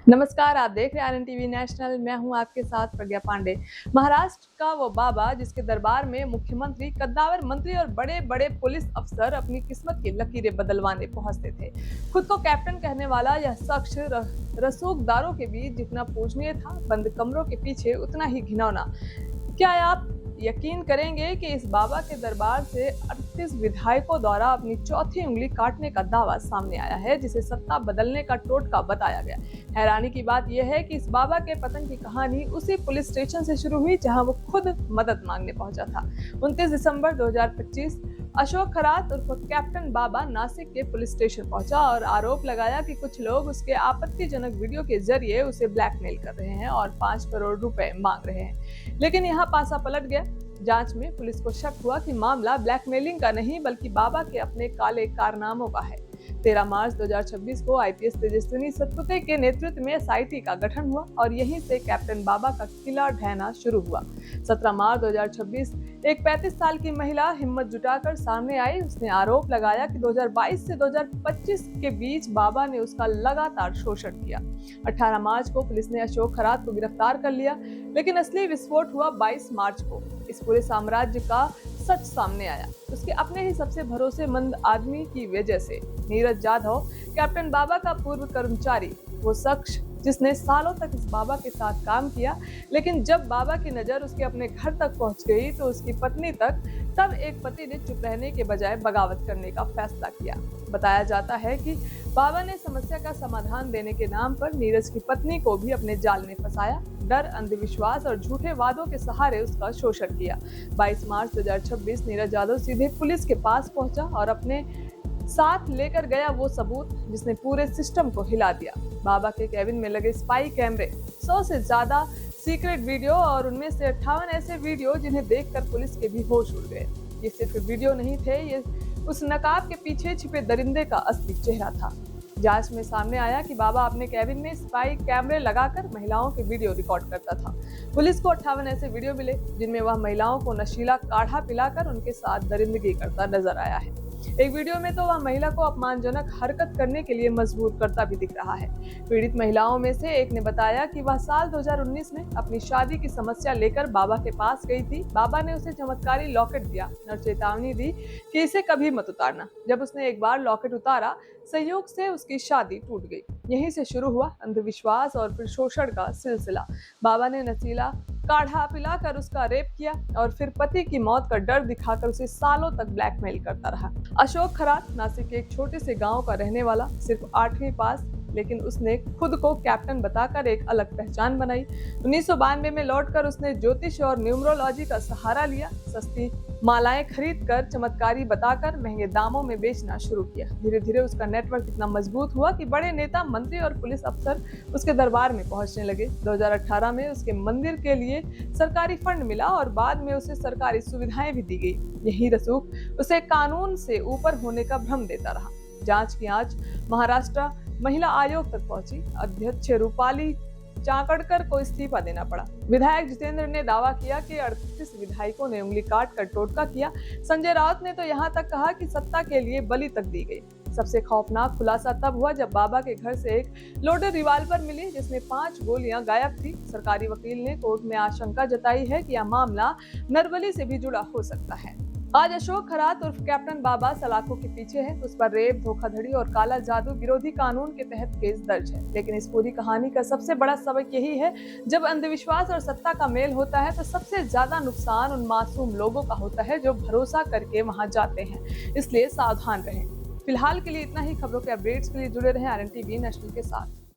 नमस्कार, आप देख रहे हैं आनंद टीवी नेशनल। मैं हूं आपके साथ प्रज्ञा पांडे। महाराष्ट्र का वो बाबा जिसके दरबार में मुख्यमंत्री, कद्दावर मंत्री और बड़े बड़े पुलिस अफसर अपनी किस्मत की लकीरें बदलवाने पहुंचते थे। खुद को कैप्टन कहने वाला यह शख्स रसूखदारों के बीच जितना पूजनीय था, बंद कमरों के पीछे उतना ही घिनौना। क्या आप यकीन करेंगे कि इस बाबा के दरबार से 38 विधायकों द्वारा अपनी चौथी उंगली काटने का दावा सामने आया है, जिसे सत्ता बदलने का टोटका बताया गया। हैरानी की बात यह है कि इस बाबा के पतन की कहानी उसी पुलिस स्टेशन से शुरू हुई जहां वो खुद मदद मांगने पहुंचा था। 29 दिसंबर 2025 अशोक खरात उर्फ कैप्टन बाबा नासिक के पुलिस स्टेशन पहुंचा और आरोप लगाया कि कुछ लोग उसके आपत्तिजनक वीडियो के जरिए उसे ब्लैकमेल कर रहे हैं और 5 करोड़ रुपए मांग रहे हैं। लेकिन यहाँ पासा पलट गया। जांच में पुलिस को शक हुआ कि मामला ब्लैकमेलिंग का नहीं बल्कि बाबा के अपने काले कारनामों का है। 13 मार्च 2026 को आईपीएस तेजस्विनी सतपुते के नेतृत्व में एसआईटी का गठन हुआ और यहीं से कैप्टन बाबा का किला ढहना शुरू हुआ। 17 मार्च 2026 एक 35 साल की महिला हिम्मत जुटाकर सामने आई। उसने आरोप लगाया कि 2022 से 2025 के बीच बाबा ने उसका लगातार शोषण किया। 18 मार्च को पुलिस ने अशोक खरात को गिरफ्तार कर लिया, लेकिन असली विस्फोट हुआ 22 मार्च को। इस पूरे साम्राज्य का सच सामने आया, उसके अपने ही सबसे भरोसेमंद आदमी की वजह से। नीरज जाधव, कैप्टन बाबा का पूर्व कर्मचारी, वो शख्स जिसने सालों तक इस बाबा के साथ काम किया, लेकिन जब बाबा की नजर उसके अपने घर तक पहुंच गई तो उसकी पत्नी तक, तब एक पति ने चुप रहने के बजाय बगावत करने का फैसला किया। बताया जाता है कि बाबा ने समस्या का समाधान देने के नाम पर नीरज की पत्नी को भी अपने जाल में फंसाया। डर, अंधविश्वास और झूठे वादों के सहारे उसका शोषण किया। 22 मार्च 2026 नीरज यादव सीधे पुलिस के पास पहुंचा और अपने साथ लेकर गया वो सबूत जिसने पूरे सिस्टम को हिला दिया। बाबा के केबिन में लगे स्पाई कैमरे, 100 से ज्यादा सीक्रेट वीडियो और उनमें से 58 ऐसे वीडियो जिन्हें देखकर पुलिस के भी होश उड़ गए। ये सिर्फ वीडियो नहीं थे, ये उस नकाब के पीछे छिपे दरिंदे का असली चेहरा था। जांच में सामने आया कि बाबा अपने केबिन में स्पाई कैमरे लगाकर महिलाओं के वीडियो रिकॉर्ड करता था। पुलिस को 58 ऐसे वीडियो मिले जिनमें वह महिलाओं को नशीला काढ़ा पिलाकर उनके साथ दरिंदगी करता नजर आया है। एक वीडियो में तो वह महिला को अपमानजनक हरकत करने के लिए मजबूर करता भी दिख रहा है। पीड़ित महिलाओं में से एक ने बताया कि वह साल 2019 में अपनी शादी की समस्या लेकर बाबा के पास गई थी। बाबा ने उसे चमत्कारी लॉकेट दिया और चेतावनी दी कि इसे कभी मत उतारना। जब उसने एक बार लॉकेट उतारा, संयोग से उसकी शादी टूट गई। यहीं से शुरू हुआ अंधविश्वास और फिर शोषण का सिलसिला। बाबा ने नशीला काढ़ा पिलाकर उसका रेप किया और फिर पति की मौत का डर दिखाकर उसे सालों तक ब्लैकमेल करता रहा। अशोक खरात नासिक के एक छोटे से गांव का रहने वाला, सिर्फ 8वीं पास, लेकिन उसने खुद को कैप्टन बताकर एक अलग पहचान बनाई। 1992 में लौटकर उसने ज्योतिष और न्यूमरोलॉजी का सहारा लिया। सस्ती मालाएं खरीदकर चमत्कारी बताकर महंगे दामों में बेचना शुरू किया। धीरे धीरे उसका नेटवर्क इतना मजबूत हुआ कि बड़े नेता, मंत्री और पुलिस अफसर उसके दरबार में पहुंचने लगे। 2018 में उसके मंदिर के लिए सरकारी फंड मिला और बाद में उसे सरकारी सुविधाएं भी दी गई। यही रसूख उसे कानून से ऊपर होने का भ्रम देता रहा। जांच की आंच महाराष्ट्र महिला आयोग तक पहुंची। अध्यक्ष रूपाली चाकड़कर को इस्तीफा देना पड़ा। विधायक जितेंद्र ने दावा किया कि 38 विधायकों ने उंगली काट कर टोटका किया। संजय राउत ने तो यहाँ तक कहा कि सत्ता के लिए बलि तक दी गई। सबसे खौफनाक खुलासा तब हुआ जब बाबा के घर से एक लोडेड रिवाल्वर मिली जिसमें 5 गोलियां गायब थी। सरकारी वकील ने कोर्ट में आशंका जताई है कि यह मामला नरबली से भी जुड़ा हो सकता है। आज अशोक खरात उर्फ कैप्टन बाबा सलाखों के पीछे है। उस पर रेप, धोखाधड़ी और काला जादू विरोधी कानून के तहत केस दर्ज है। लेकिन इस पूरी कहानी का सबसे बड़ा सबक यही है, जब अंधविश्वास और सत्ता का मेल होता है तो सबसे ज्यादा नुकसान उन मासूम लोगों का होता है जो भरोसा करके वहां जाते हैं। इसलिए सावधान रहें। फिलहाल के लिए इतना ही। खबरों के अपडेट्स के लिए जुड़े रहें आनंद टीवी नेशनल के साथ।